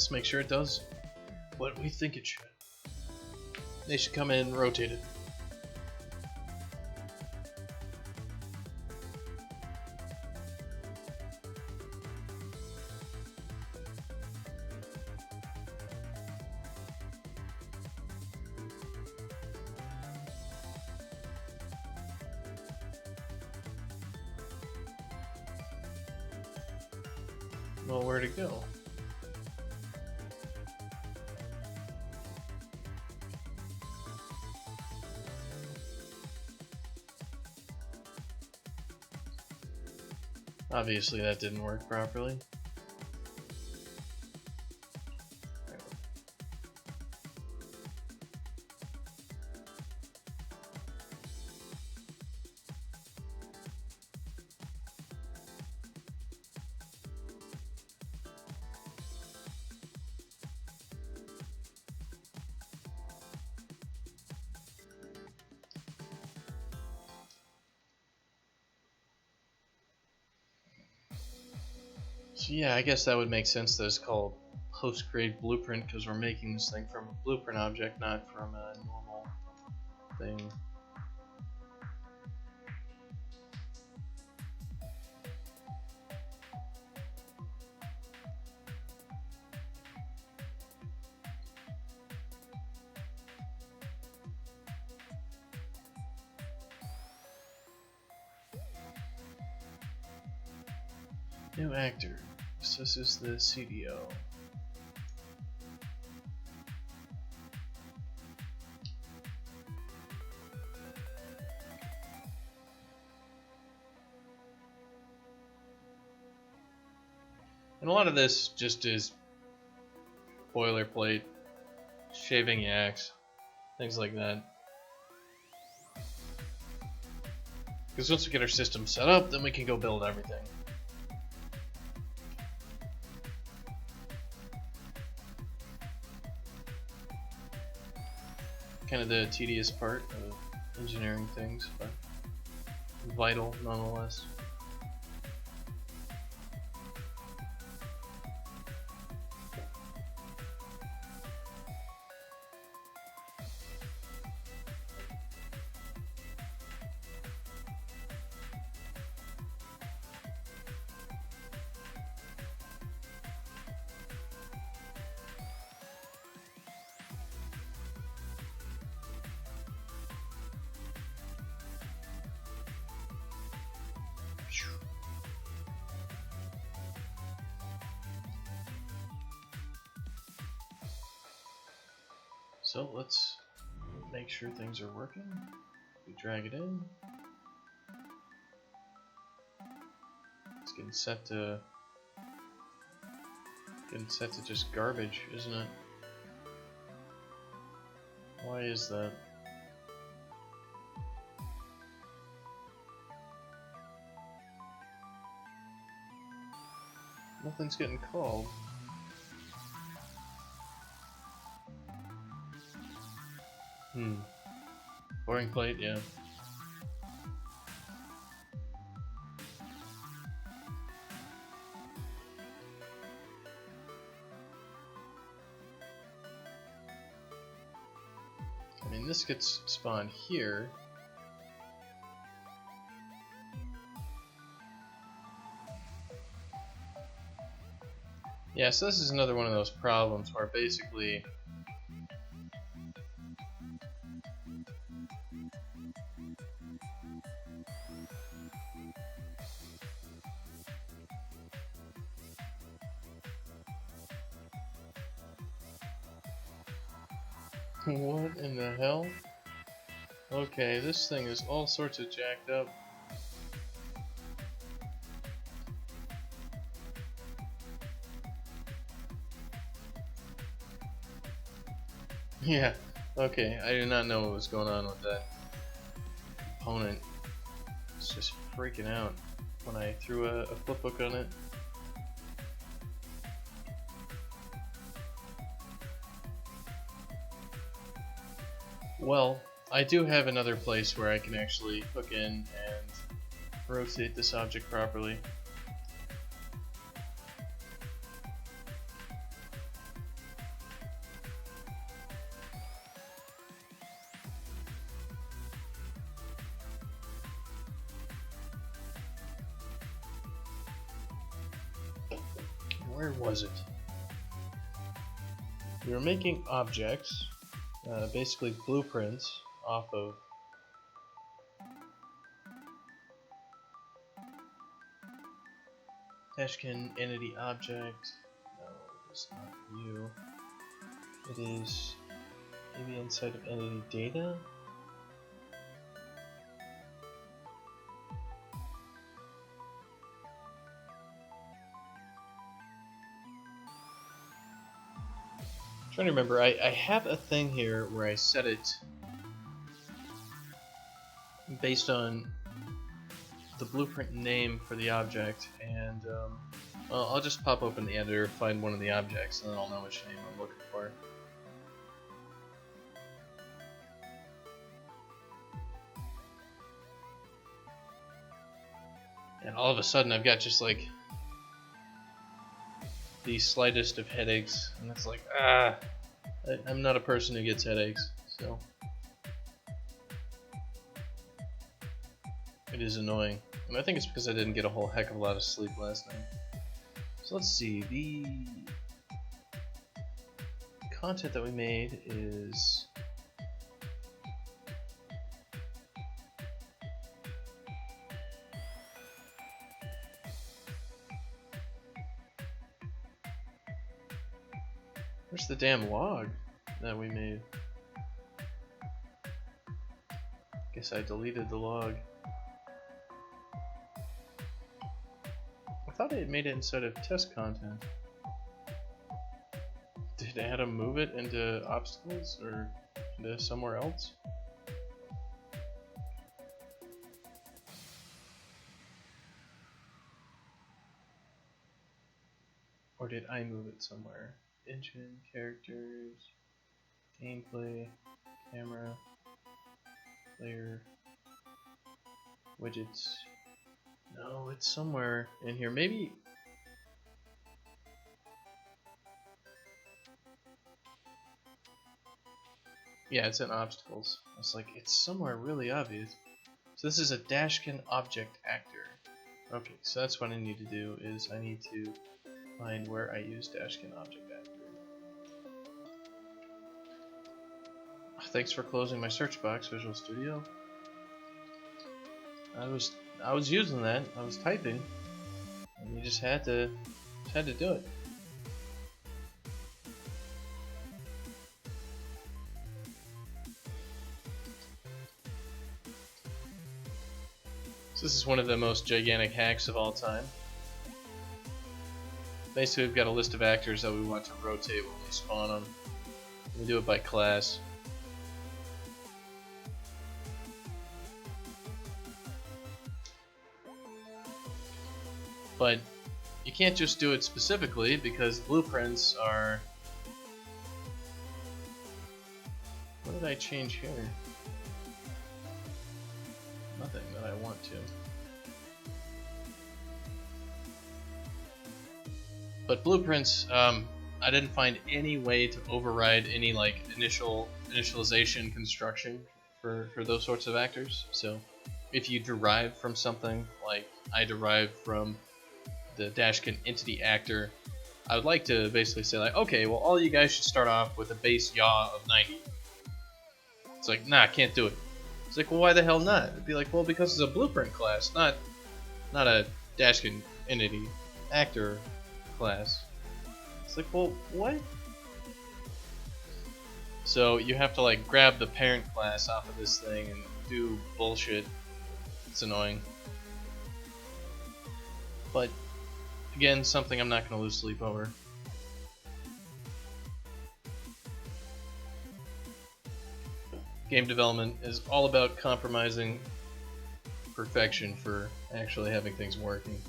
Let's make sure it does what we think it should. They should come in and rotate it. Well, where'd it go? Obviously that didn't work properly. So yeah, I guess that would make sense that it's called post-create blueprint, because we're making this thing from a blueprint object, not from a normal thing. New actor. So this is the CDO. And a lot of this just is boilerplate, shaving yaks, things like that. Because once we get our system set up, then we can go build everything. Kind of the tedious part of engineering things, but vital nonetheless. So let's make sure things are working. We drag it in. It's getting set to just garbage, isn't it? Why is that? Nothing's getting called. Boring plate, yeah. I mean, this gets spawned here. Yeah, so this is another one of those problems where basically what in the hell? Okay, this thing is all sorts of jacked up. Yeah, okay, I did not know what was going on with that component. It's just freaking out when I threw a flipbook on it. Well, I do have another place where I can actually hook in and rotate this object properly. where was it? We were making objects, basically blueprints off of Dashkin entity object. No, it's not you. It is maybe inside of entity data. I'm trying to remember. I have a thing here where I set it based on the blueprint name for the object, and well, I'll just pop open the editor, find one of the objects, and then I'll know which name I'm looking for. And all of a sudden I've got just like the slightest of headaches, and it's like, I'm not a person who gets headaches, so it is annoying. And I think it's because I didn't get a whole heck of a lot of sleep last night. So let's see, the content that we made is where's the damn log that we made? Guess I deleted the log. I thought I had made it instead of test content. Did Adam move it into obstacles or into somewhere else? Or did I move it somewhere? Engine, characters, gameplay, camera, player, widgets. No, it's somewhere in here. Maybe. Yeah, it's in obstacles. I was like, it's somewhere really obvious. So this is a Dashkin object actor. Okay, so that's what I need to do, is I need to find where I use Dashkin object actor. Thanks for closing my search box, Visual Studio. I was using that. I was typing, and you just had to do it. So this is one of the most gigantic hacks of all time. Basically, we've got a list of actors that we want to rotate when we spawn them. We do it by class. But you can't just do it specifically, because blueprints are... What did I change here? Nothing that I want to. But blueprints, I didn't find any way to override any like initialization construction for those sorts of actors. So if you derive from something, like I derived from the Dashkin entity actor, I would like to basically say like, okay, well all you guys should start off with a base yaw of 90. It's like, nah, can't do it. It's like, well, why the hell not? It'd be like, well, because it's a blueprint class, not a Dashkin entity actor class. It's like, well, what? So you have to like grab the parent class off of this thing and do bullshit. It's annoying. But again, something I'm not going to lose sleep over. Game development is all about compromising perfection for actually having things working.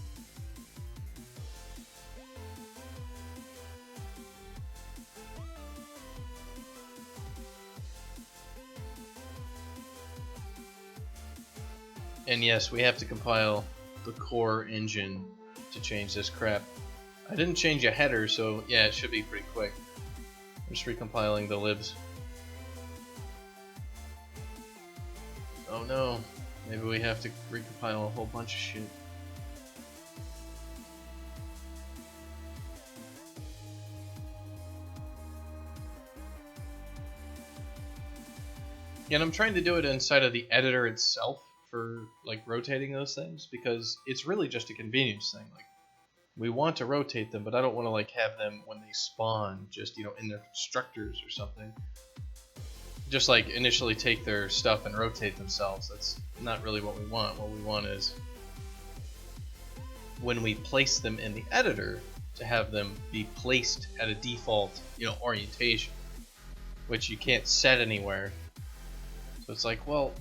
And yes, we have to compile the core engine to change this crap. I didn't change a header, so yeah, it should be pretty quick. I'm just recompiling the libs. Oh no, maybe we have to recompile a whole bunch of shit. And I'm trying to do it inside of the editor itself for like rotating those things, because it's really just a convenience thing. Like, we want to rotate them, but I don't want to like have them when they spawn just, you know, in their constructors or something. Just like initially take their stuff and rotate themselves. That's not really what we want. What we want is when we place them in the editor to have them be placed at a default, you know, orientation, which you can't set anywhere. So it's like, well,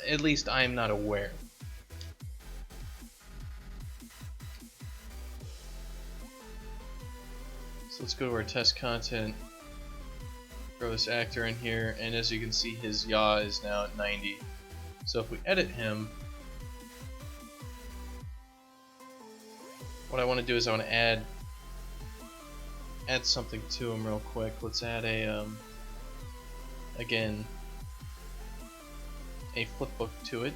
at least I'm not aware. So let's go to our test content, throw this actor in here, and as you can see, his yaw is now at 90. So if we edit him, what I want to do is I want to add something to him real quick. Let's add a again a flipbook to it.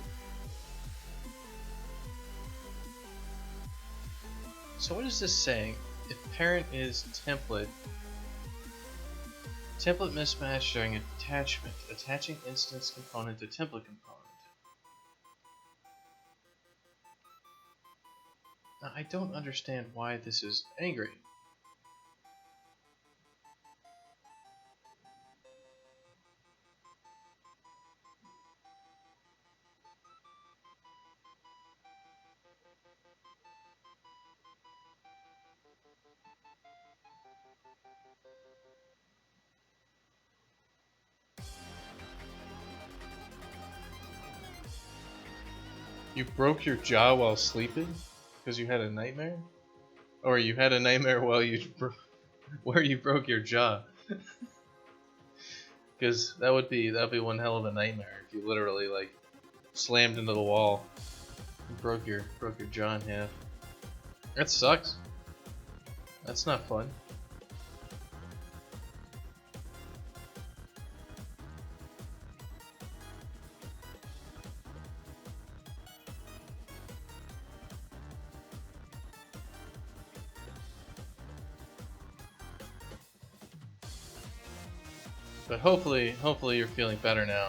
So what is this saying? If parent is template mismatch during attachment, attaching instance component to template component. Now, I don't understand why this is angry. You broke your jaw while sleeping because you had a nightmare, or you had a nightmare while where you broke your jaw. Because that'd be one hell of a nightmare if you literally like slammed into the wall and broke your jaw in half. That sucks. That's not fun. But hopefully you're feeling better now.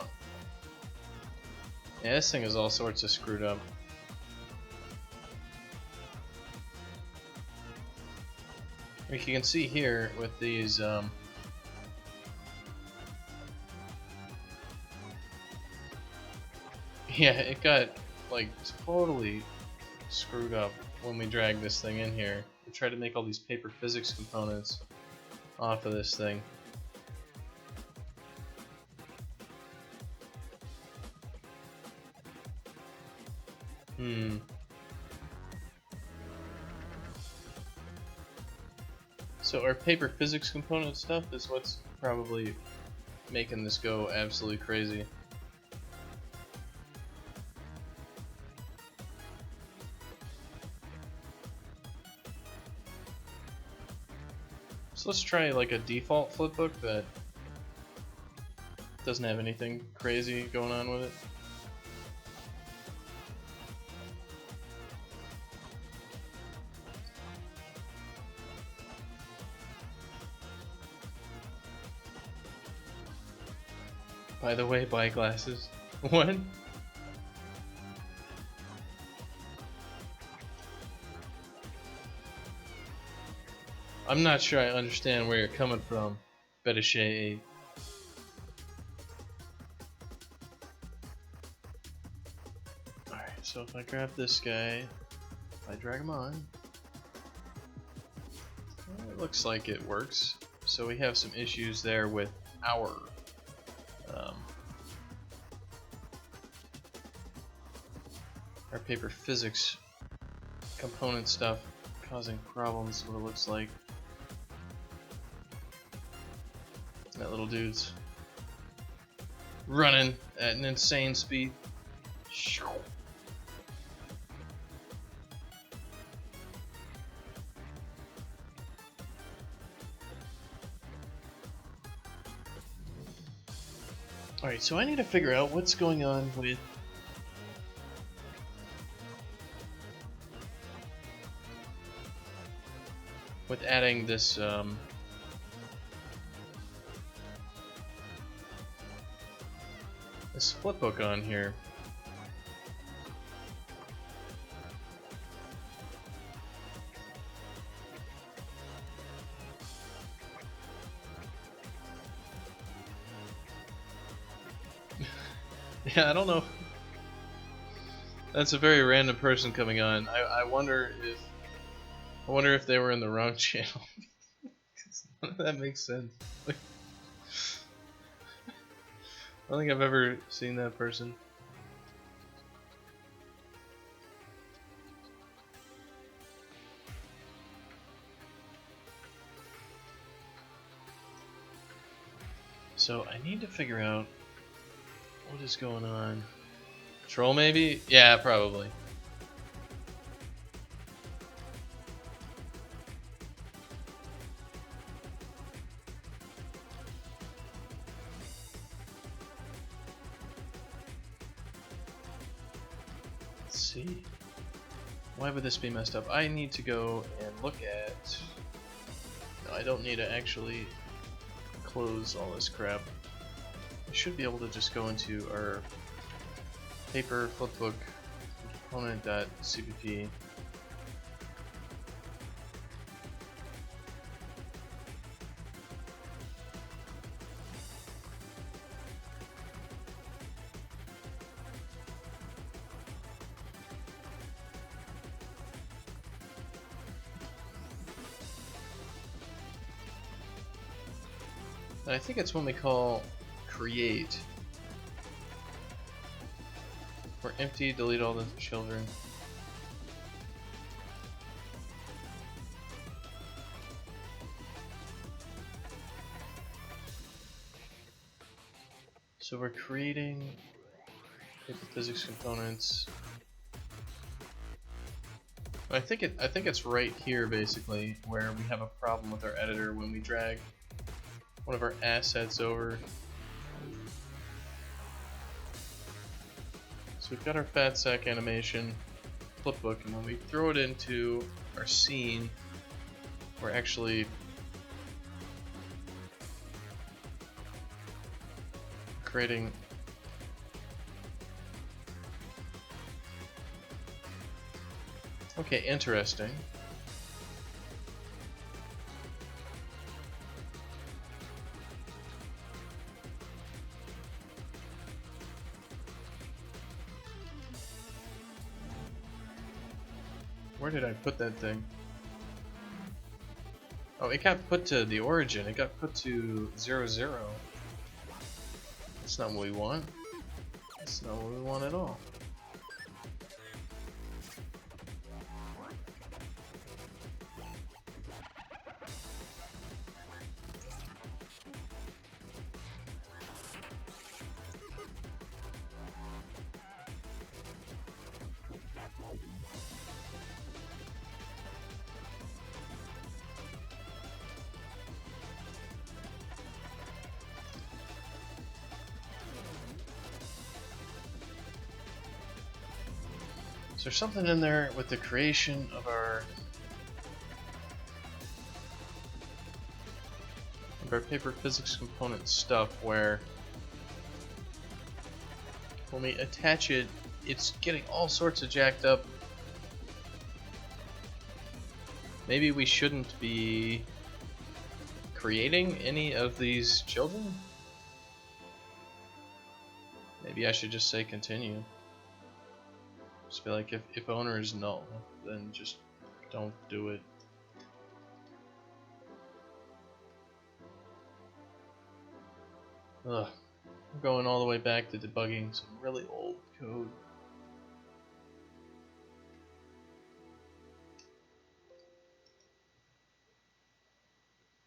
Yeah, this thing is all sorts of screwed up. Like you can see here with these yeah, it got like totally screwed up when we dragged this thing in here. We tried to make all these paper physics components off of this thing. So our paper physics component stuff is what's probably making this go absolutely crazy. So let's try like a default flipbook that doesn't have anything crazy going on with it. By the way, buy glasses. What? I'm not sure I understand where you're coming from, Betashay 8. Alright, so if I grab this guy, if I drag him on, it looks like it works. So we have some issues there with our paper physics component stuff causing problems, what it looks like. That little dude's running at an insane speed. Alright, so I need to figure out what's going on with adding this this flipbook on here. Yeah, I don't know. That's a very random person coming on. I wonder if they were in the wrong channel. None of that makes sense. Like, I don't think I've ever seen that person. So I need to figure out what is going on. Troll maybe? Yeah, probably. Let's see. Why would this be messed up? I need to go and look at... No, I don't need to actually close all this crap. I should be able to just go into our paper flipbook component.cpp. And I think it's when we call create. Or empty, delete all the children. So we're creating paper physics components. I think it's right here basically where we have a problem with our editor when we drag one of our assets over. So we've got our fat sack animation flipbook, and when we throw it into our scene, we're actually creating okay, interesting. Where did I put that thing? Oh, it got put to the origin. It got put to 0, 0. That's not what we want. That's not what we want at all. So there's something in there with the creation of our paper physics component stuff where when we attach it, it's getting all sorts of jacked up. Maybe we shouldn't be creating any of these children? Maybe I should just say continue. Just be like, if owner is null, then just don't do it. Ugh. I'm going all the way back to debugging some really old code.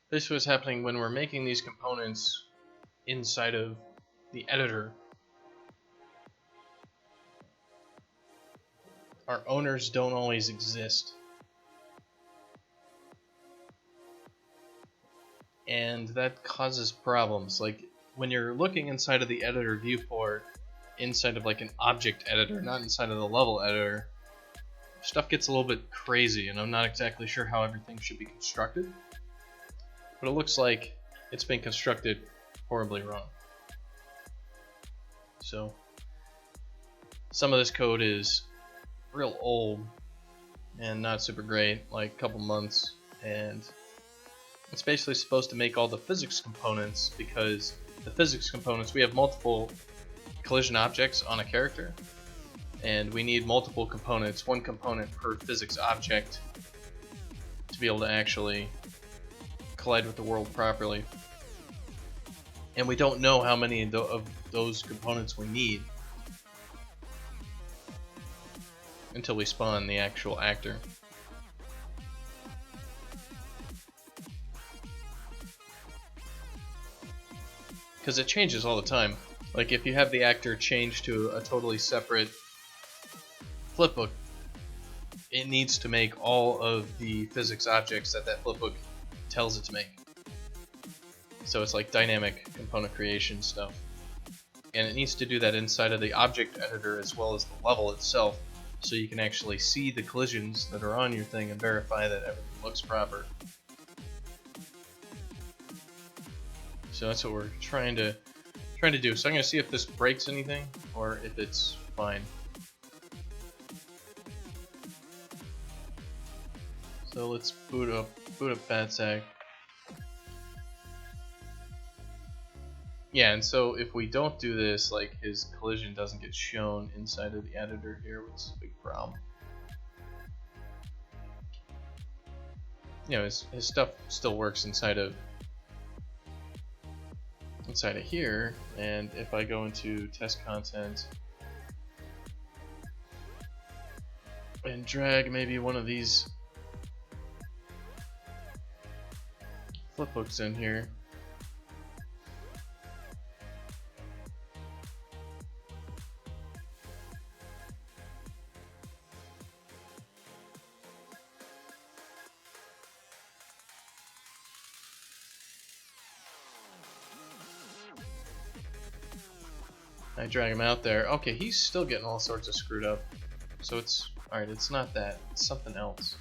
This was happening when we're making these components inside of the editor. Our owners don't always exist. And that causes problems. Like when you're looking inside of the editor viewport, inside of like an object editor, not inside of the level editor, stuff gets a little bit crazy, and I'm not exactly sure how everything should be constructed. But it looks like it's been constructed horribly wrong. So some of this code is real old and not super great, like a couple months, and it's basically supposed to make all the physics components, because the physics components, we have multiple collision objects on a character, and we need multiple components, one component per physics object, to be able to actually collide with the world properly. And we don't know how many of those components we need until we spawn the actual actor. Because it changes all the time. Like if you have the actor change to a totally separate flipbook, it needs to make all of the physics objects that that flipbook tells it to make. So it's like dynamic component creation stuff. And it needs to do that inside of the object editor as well as the level itself, so you can actually see the collisions that are on your thing and verify that everything looks proper. So that's what we're trying to do. So I'm gonna see if this breaks anything or if it's fine. So let's boot up Fatsack. Yeah, and so if we don't do this, like his collision doesn't get shown inside of the editor here, which is a big problem. You know, his stuff still works inside of here, and if I go into test content and drag maybe one of these flipbooks in here, I drag him out there. Okay, he's still getting all sorts of screwed up. So it's alright, it's not that, it's something else.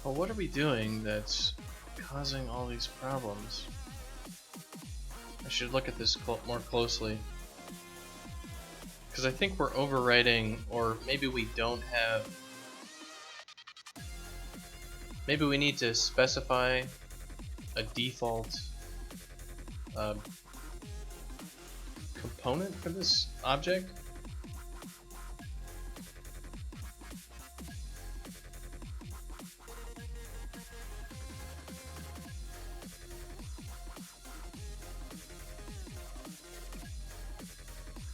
Well, what are we doing that's causing all these problems? I should look at this more closely. Because I think we're overwriting, or maybe we don't have... Maybe we need to specify a default component for this object.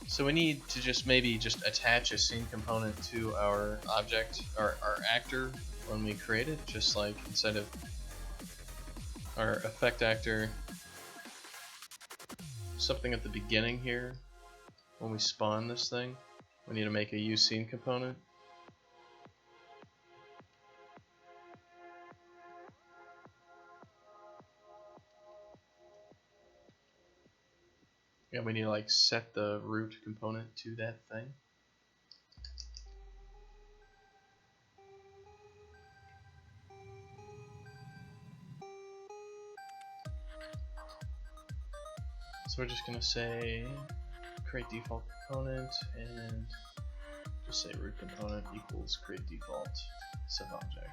So we need to just maybe attach a scene component to our object, our actor, when we create it, just like instead of our effect actor, something at the beginning here, when we spawn this thing, we need to make a use scene component. And we need to like set the root component to that thing. So we're just gonna say create default component and just say root component equals create default subobject.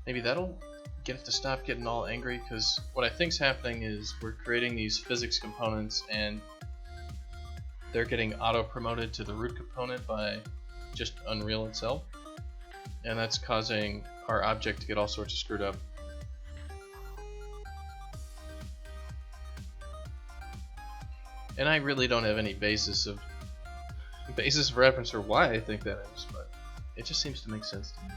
Maybe that'll get it to stop getting all angry, because what I think's happening is we're creating these physics components and they're getting auto promoted to the root component by just Unreal itself, and that's causing our object to get all sorts of screwed up. And I really don't have any basis of reference for why I think that is, but it just seems to make sense to me.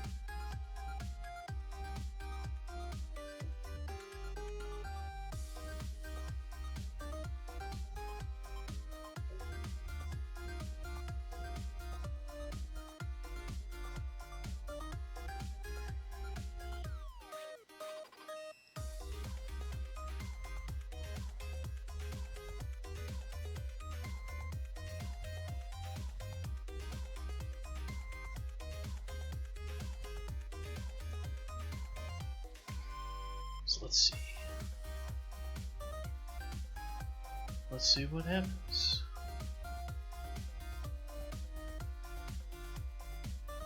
So let's see. Let's see what happens.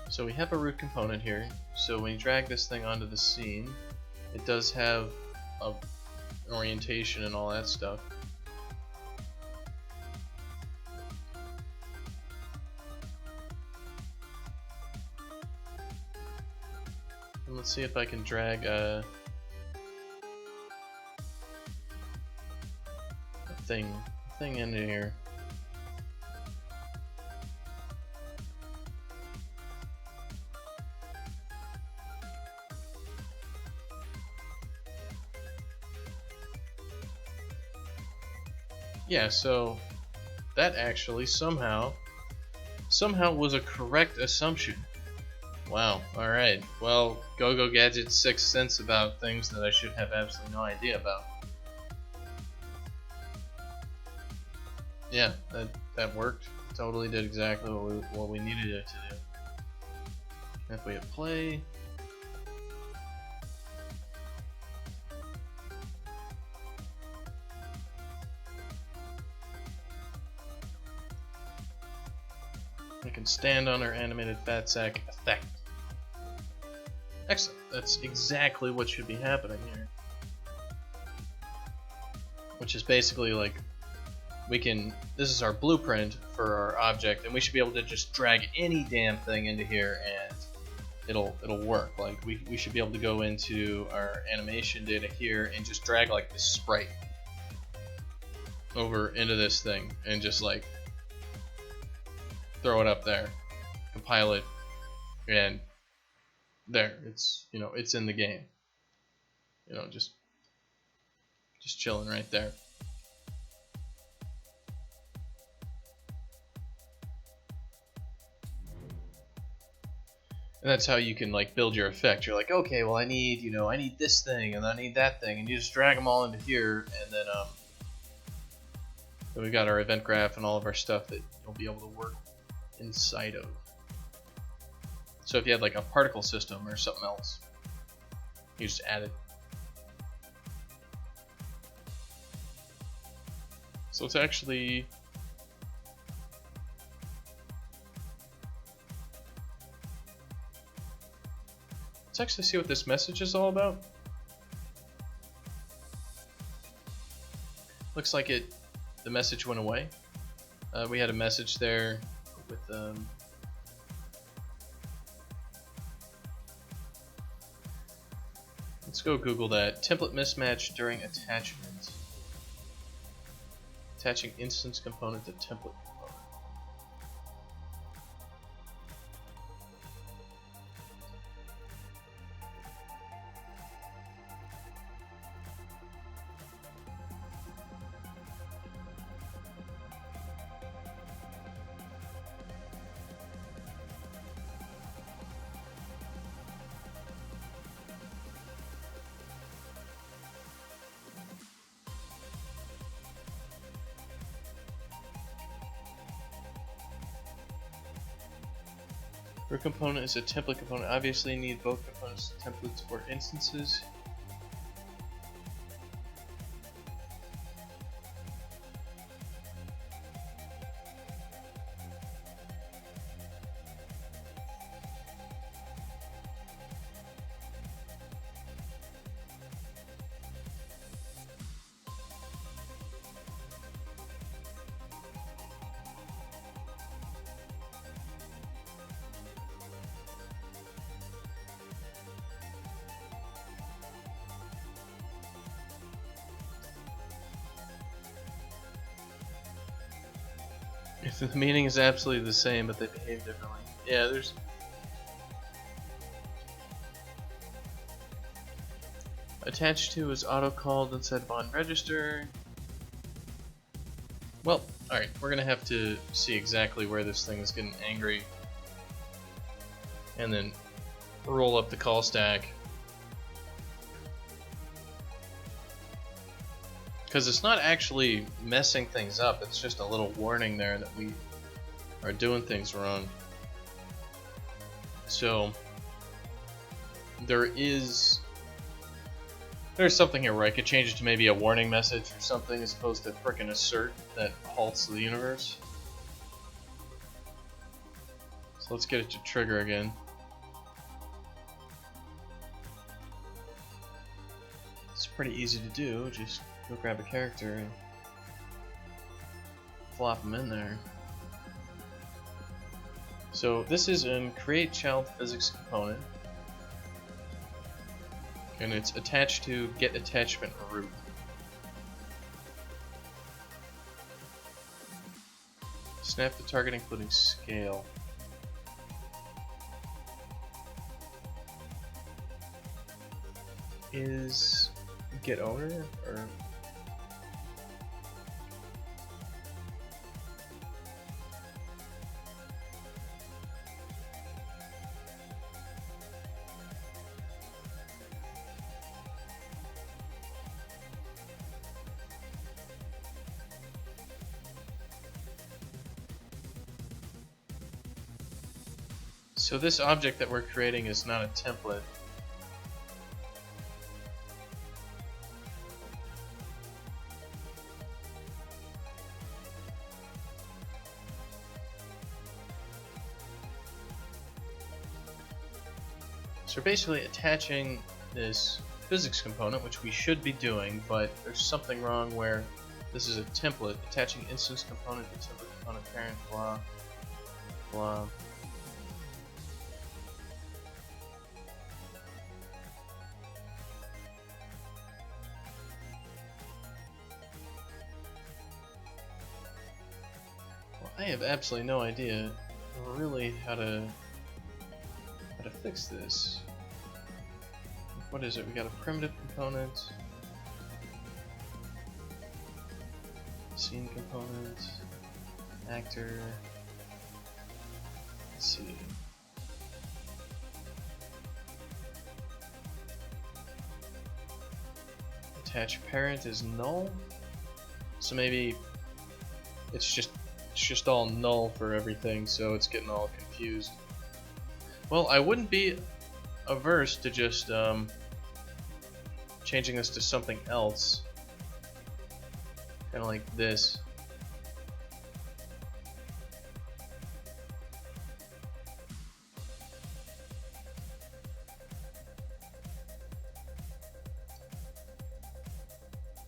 So we have a root component here. So when you drag this thing onto the scene, it does have an orientation and all that stuff. And let's see if I can drag a thing into here. Yeah, so that actually somehow was a correct assumption. Wow, alright. Well, Go-Go Gadget's sixth sense about things that I should have absolutely no idea about. Yeah, that worked. Totally did exactly what we needed it to do. If we hit play, we can stand on our animated fat sack effect. Excellent. That's exactly what should be happening here. Which is basically like this is our blueprint for our object, and we should be able to just drag any damn thing into here and it'll work. Like we should be able to go into our animation data here and just drag like this sprite over into this thing and just like throw it up there, compile it, and there, it's it's in the game. Just chilling right there. And that's how you can like build your effect. You're like, okay, well I need I need this thing and I need that thing, and you just drag them all into here, and then we got our event graph and all of our stuff that you'll be able to work inside of. So if you had like a particle system or something else, you just add it. So it's actually let's actually see what this message is all about. Looks like the message went away. We had a message there with let's go Google that. Template mismatch during attachment. Attaching instance component to template component. Root component is a template component. Obviously, you need both components, templates, or instances. If the meaning is absolutely the same, but they behave differently. Yeah, there's... Attached to is auto-called inside of on register. Well, alright, we're gonna have to see exactly where this thing is getting angry. And then roll up the call stack. Because it's not actually messing things up, it's just a little warning there that we are doing things wrong. So there is There's something here where I could change it to maybe a warning message or something as opposed to frickin' assert that halts the universe. So let's get it to trigger again. It's pretty easy to do, just go grab a character and flop them in there. So this is in create child physics component. And it's attached to get attachment root. Snap the target including scale. Is get owner or so this object that we're creating is not a template. So we're basically attaching this physics component, which we should be doing, but there's something wrong where this is a template, attaching instance component to template component parent, blah, blah. Well, I have absolutely no idea really how to fix this. What is it? We got a primitive component, scene component, actor. Let's see. Attach parent is null, so maybe it's just all null for everything, so it's getting all confused. Well, I wouldn't be averse to just changing this to something else, kind of like this.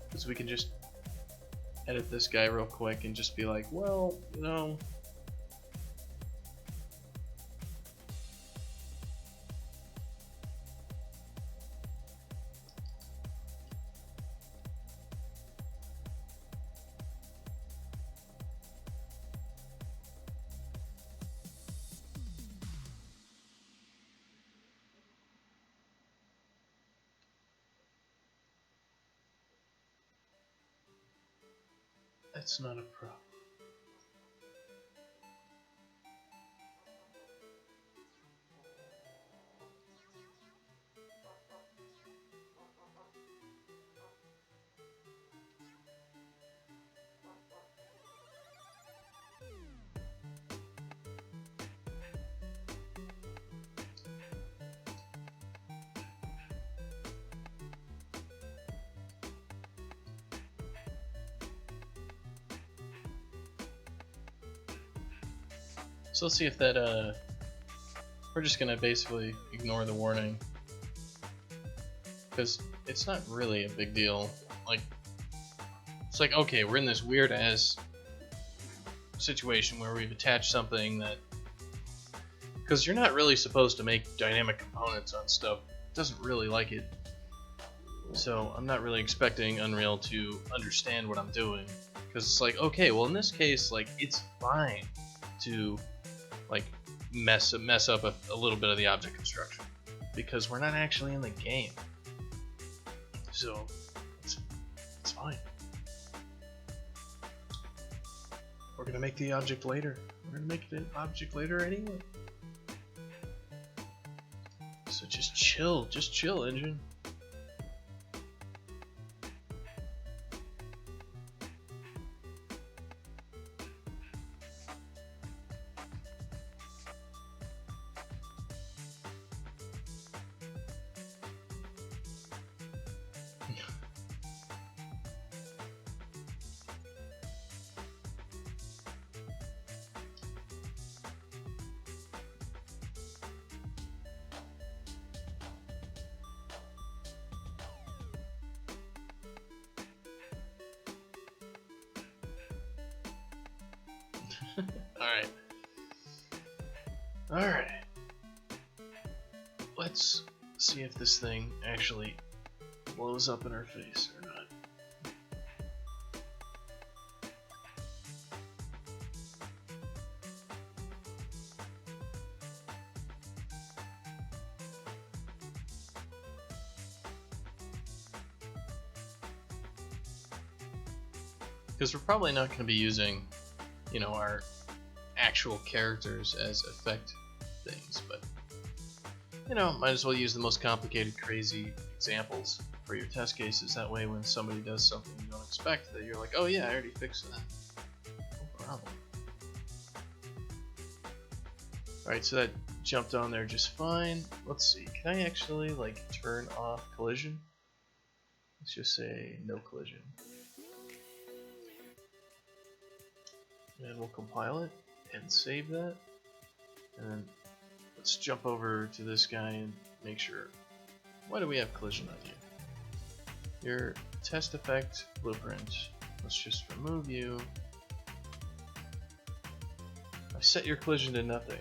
Because we can just edit this guy real quick and just be like, well, you know, that's not a problem. So let's see if that, we're just gonna basically ignore the warning, because it's not really a big deal. Like, it's like, okay, we're in this weird ass situation where we've attached something that, because you're not really supposed to make dynamic components on stuff, it doesn't really like it. So I'm not really expecting Unreal to understand what I'm doing, because it's like, okay, well in this case, like, it's fine to like mess up a little bit of the object construction, because we're not actually in the game, so it's fine. We're gonna make the object later. We're gonna make the object later anyway. So just chill, engine. Alright. Alright. Let's see if this thing actually blows up in our face or not. Because we're probably not going to be using, you know, our actual characters as effect things, but, you know, might as well use the most complicated, crazy examples for your test cases. That way when somebody does something you don't expect, that you're like, oh yeah, I already fixed that. No problem. Alright, so that jumped on there just fine. Let's see, can I actually, like, turn off collision? Let's just say no collision. And we'll compile it and save that. And then let's jump over to this guy and make sure. Why do we have collision on you? Your test effect blueprint. Let's just remove you. I set your collision to nothing.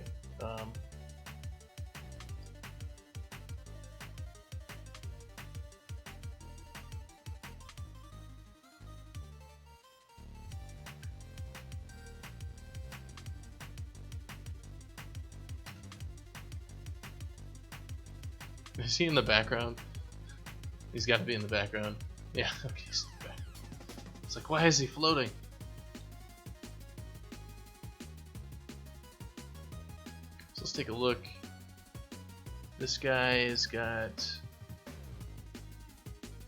Is he in the background? He's got to be in the background. Yeah, okay, he's in the back. It's like, why is he floating? So let's take a look. This guy has got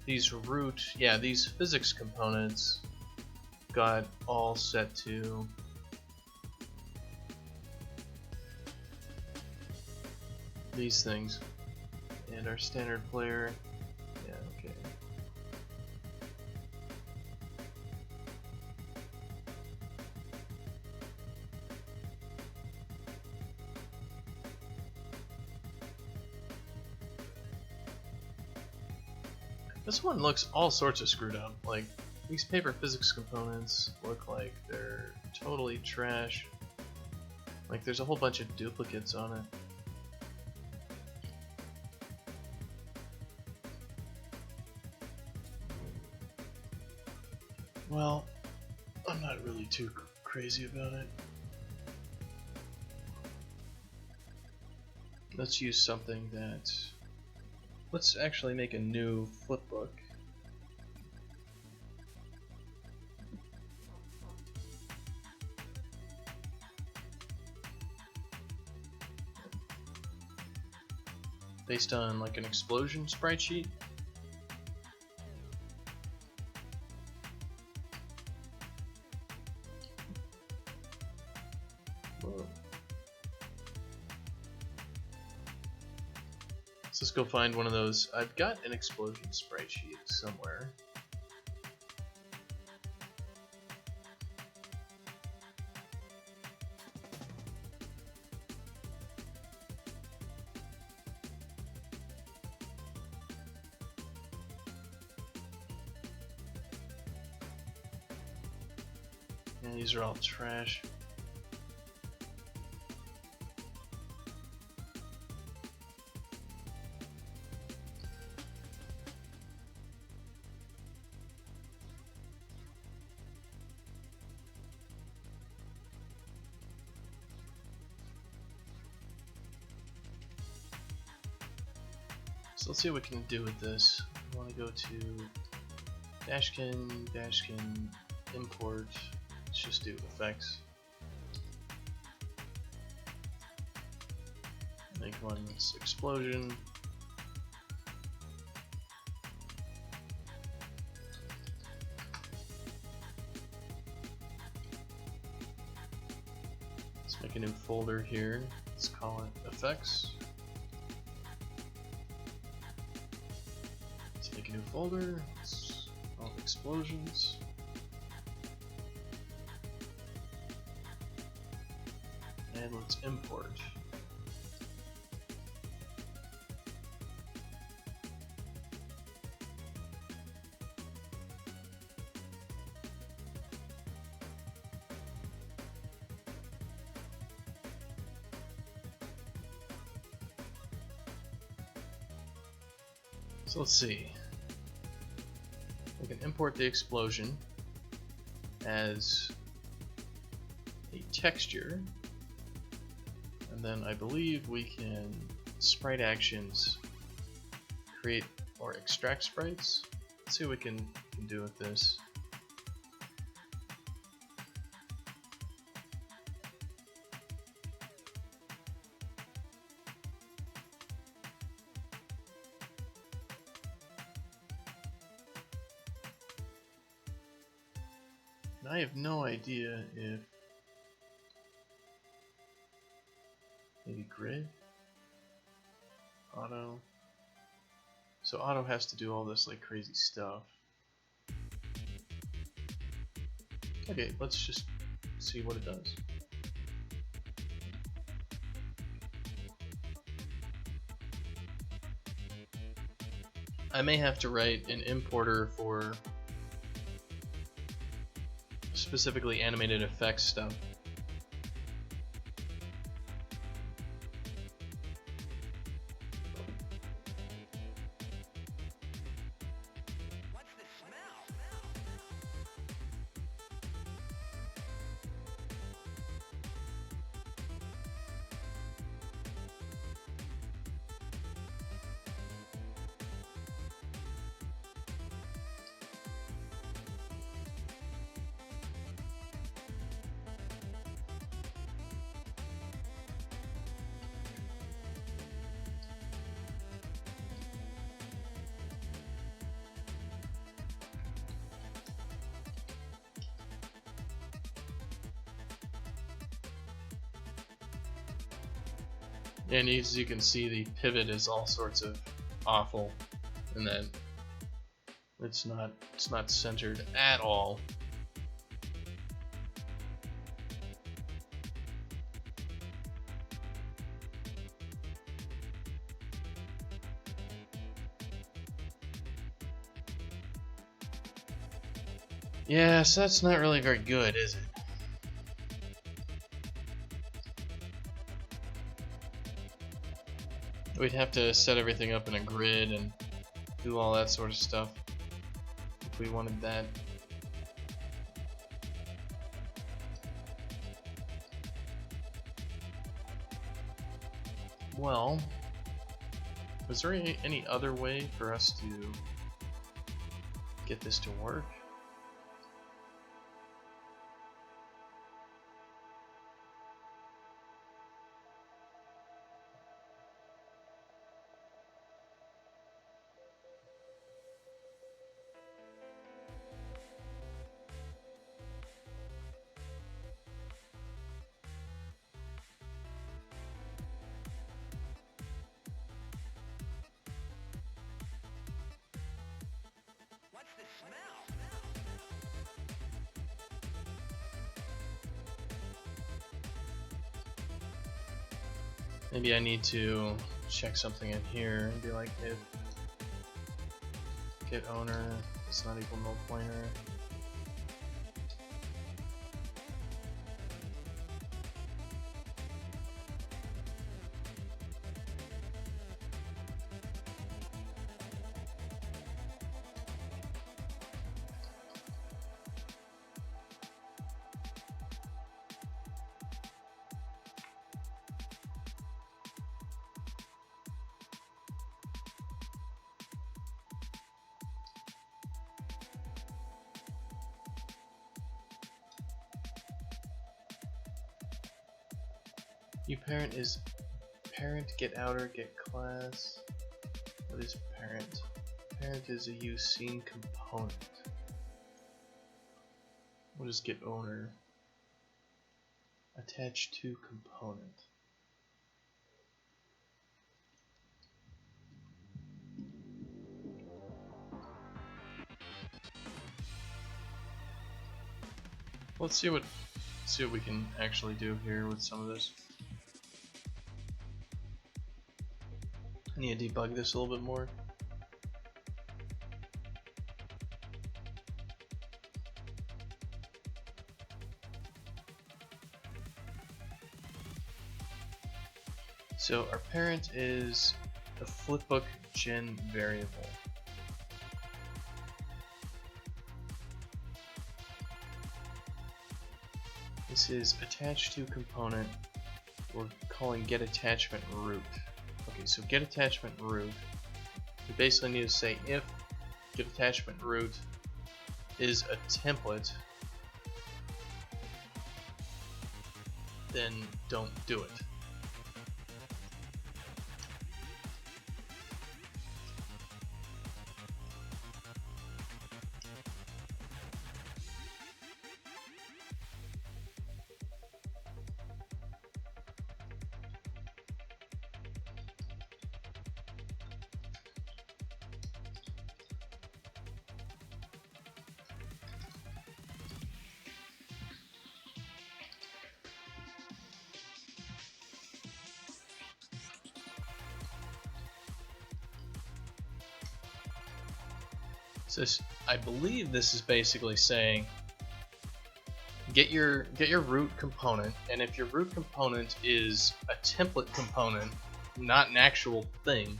these these physics components got all set to these things. And our standard player, yeah, okay. This one looks all sorts of screwed up. Like, these paper physics components look like they're totally trash. Like, there's a whole bunch of duplicates on it. Well, I'm not really too crazy about it. Let's use something that... Let's actually make a new flipbook. Based on like an explosion sprite sheet. Whoa. Let's go find one of those. I've got an explosion sprite sheet somewhere. Yeah, these are all trash. So let's see what we can do with this. I want to go to Dashkin, import. Let's just do effects. Make one that's explosion. Let's make a new folder here. Let's call it effects. Make a new folder. It's all explosions. And let's import. So let's see. We can import the explosion as a texture, and then I believe we can sprite actions create or extract sprites. Let's see what we can do with this. And I have no idea if maybe grid, auto. So auto has to do all this like crazy stuff. Okay, let's just see what it does. I may have to write an importer for specifically animated effects stuff. And as you can see, the pivot is all sorts of awful, and then it's not centered at all. Yeah, so that's not really very good, is it? We'd have to set everything up in a grid and do all that sort of stuff if we wanted that. Well, is there any other way for us to get this to work? Maybe I need to check something in here and be like, if get owner does not equal null pointer. Parent is parent, get outer, get class. What is parent? Parent is a use scene component. What is get owner? Attach to component. Let's see what we can actually do here with some of this. I need to debug this a little bit more. So our parent is the flipbook gen variable. This is attached to component. We're calling get attachment root. Okay, so get attachment root. We basically need to say if get attachment root is a template, then don't do it. So I believe this is basically saying get your root component, and if your root component is a template component, not an actual thing,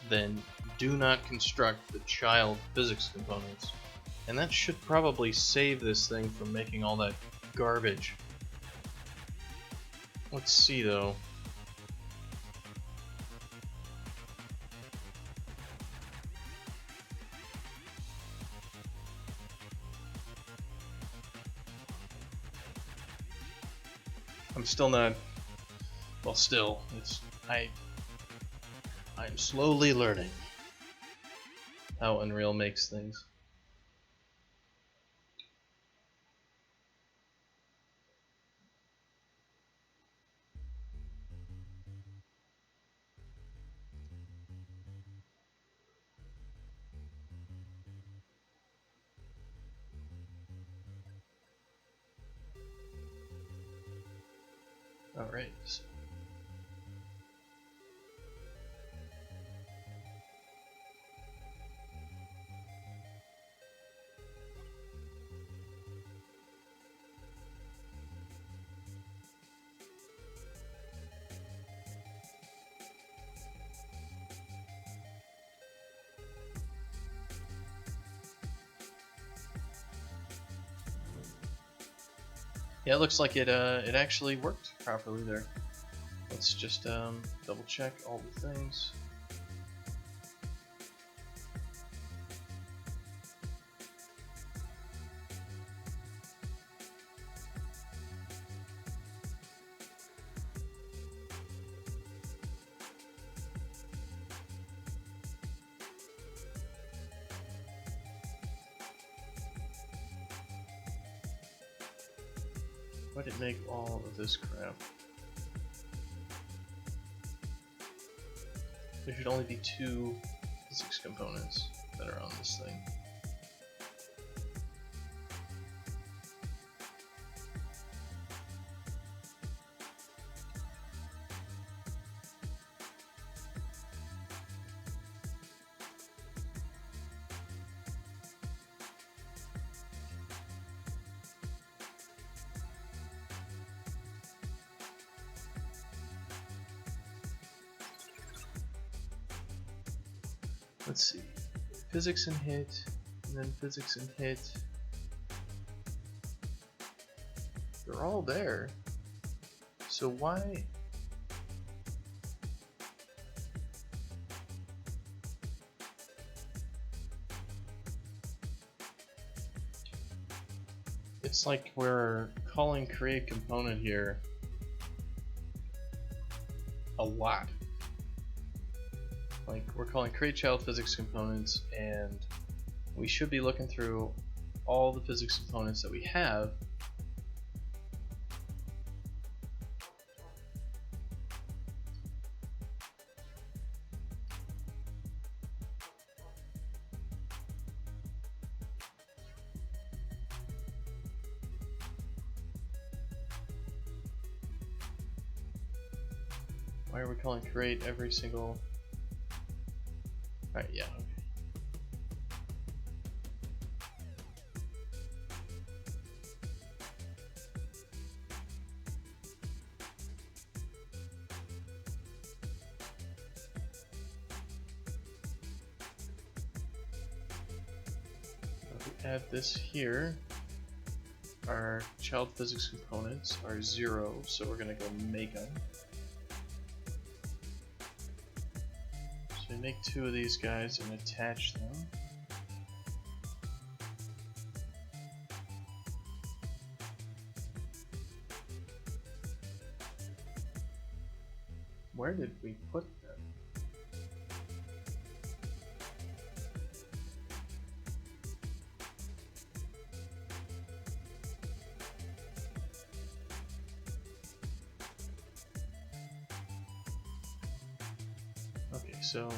then do not construct the child physics components. And that should probably save this thing from making all that garbage. Let's see though. I'm still not, well, still, I'm slowly learning how Unreal makes things. Alright. Yeah, it looks like it actually worked properly there. Let's just double check all the things. Why did it make all of this crap? There should only be 2 physics components that are on this thing. Let's see. Physics and hit, and then physics and hit. They're all there. So why? It's like we're calling create component here a lot. Like we're calling create child physics components, and we should be looking through all the physics components that we have. Why are we calling create every single? Alright, yeah, okay. If we add this here. our child physics components are 0, so we're gonna go make them. So we make 2 of these guys and attach them. Where did we put them? Okay, so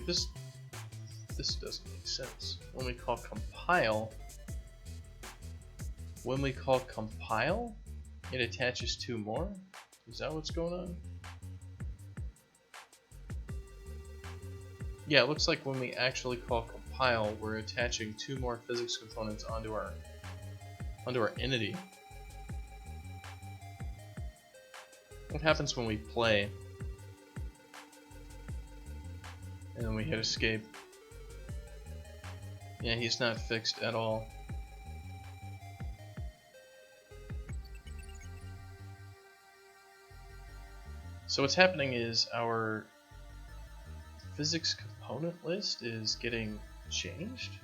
this doesn't make sense. When we call compile, it attaches 2 more? Is that what's going on? Yeah, it looks like when we actually call compile, we're attaching 2 more physics components onto our entity. What happens when we play and then we hit escape? Yeah, he's not fixed at all. So what's happening is our physics component list is getting changed.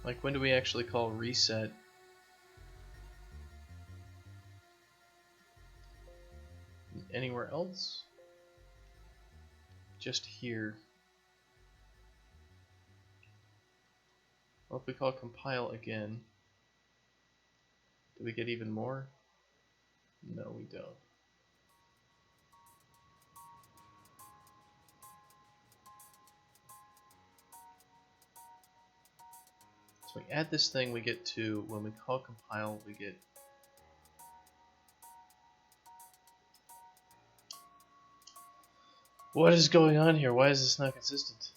Like, when do we actually call reset? Anywhere else? Just here. Well, if we call compile again, do we get even more? No, we don't. So we add this thing, we get 2. When we call compile, we get... What is going on here? Why is this not consistent?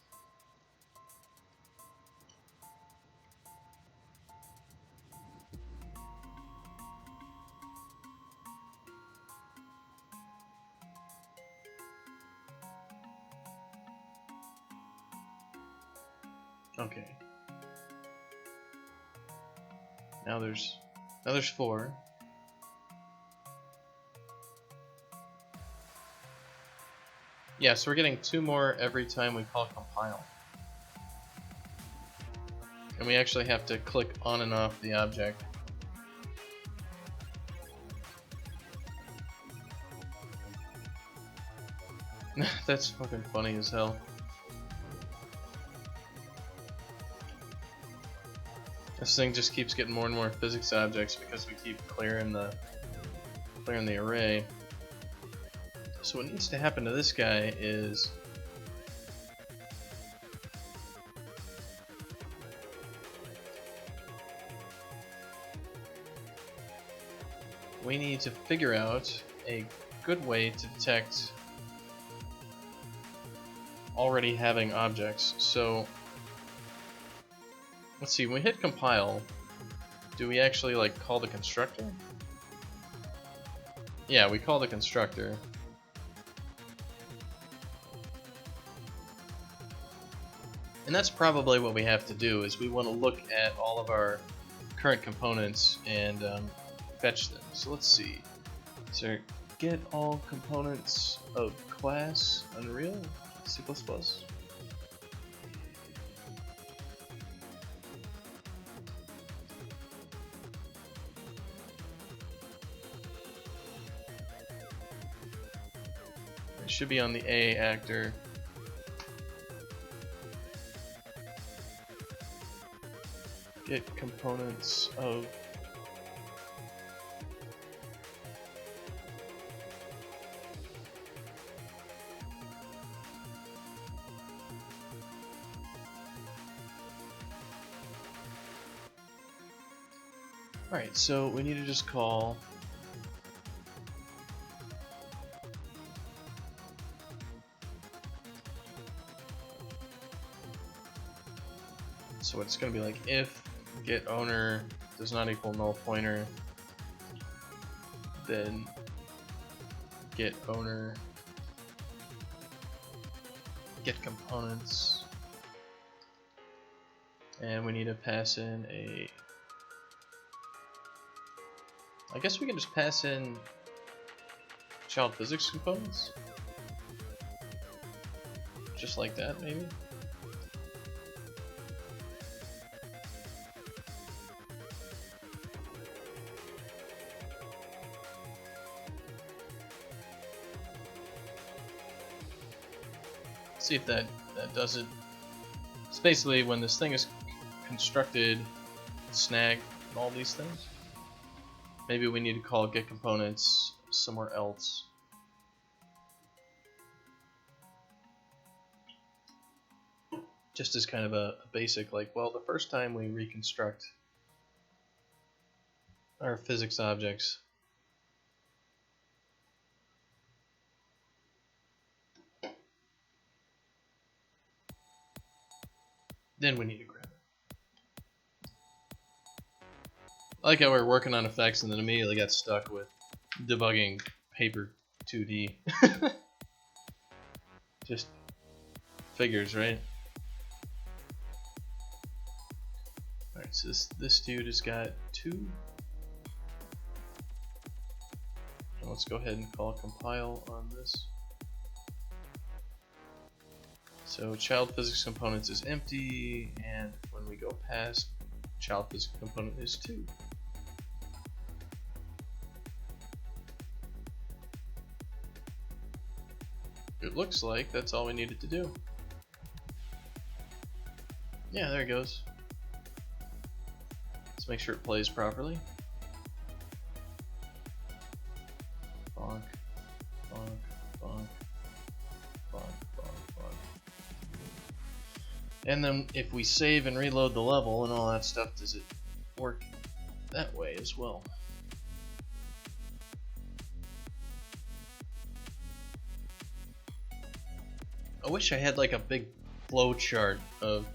Okay. Now there's 4. Yeah, so we're getting 2 more every time we call compile. And we actually have to click on and off the object. That's fucking funny as hell. This thing just keeps getting more and more physics objects because we keep clearing the array. So what needs to happen to this guy is we need to figure out a good way to detect already having objects. So let's see, when we hit compile, do we actually like call the constructor? Yeah, we call the constructor. And that's probably what we have to do, is we want to look at all of our current components and fetch them. So let's see. So get all components of class Unreal C++. It should be on the A actor. Get components of Alright, so we need to just call so it's going to be like if get owner does not equal null pointer then get owner, get components, and we need to pass in a, I guess we can just pass in child physics components, just like that maybe. See if that does it. It's basically when this thing is constructed, snag, and all these things. Maybe we need to call get components somewhere else. Just as kind of a basic, like, well, the first time we reconstruct our physics objects, then we need to grab it. I like how we're working on effects and then immediately got stuck with debugging paper 2D. Just figures, right? Alright, so this dude has got 2. And let's go ahead and call compile on this. So child physics components is empty, and when we go past, child physics component is 2. It looks like that's all we needed to do. Yeah, there it goes. Let's make sure it plays properly. Bonk, bonk, bonk, bonk, bonk, bonk. And then if we save and reload the level and all that stuff, does it work that way as well? I wish I had like a big flow chart of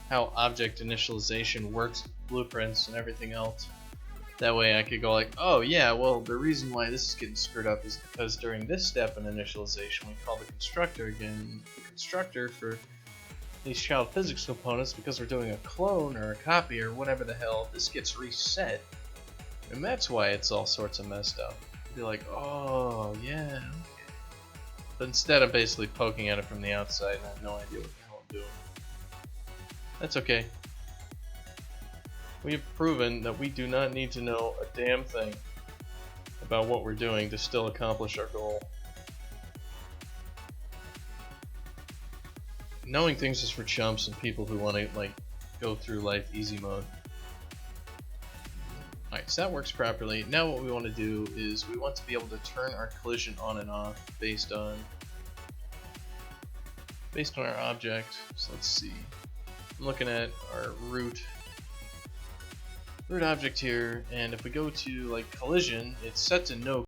how object initialization works with blueprints and everything else. That way I could go like, oh yeah, well the reason why this is getting screwed up is because during this step in initialization we call the constructor again the constructor for these child physics components, because we're doing a clone or a copy or whatever the hell, this gets reset. And that's why it's all sorts of messed up. Be like, oh yeah, okay. But instead I'm basically poking at it from the outside and I have no idea what the hell I'm doing. That's okay. We have proven that we do not need to know a damn thing about what we're doing to still accomplish our goal. Knowing things is for chumps and people who want to like go through life easy mode. Alright, so that works properly. Now what we want to do is we want to be able to turn our collision on and off based on our object. So let's see. I'm looking at our root object here, and if we go to like collision, it's set to no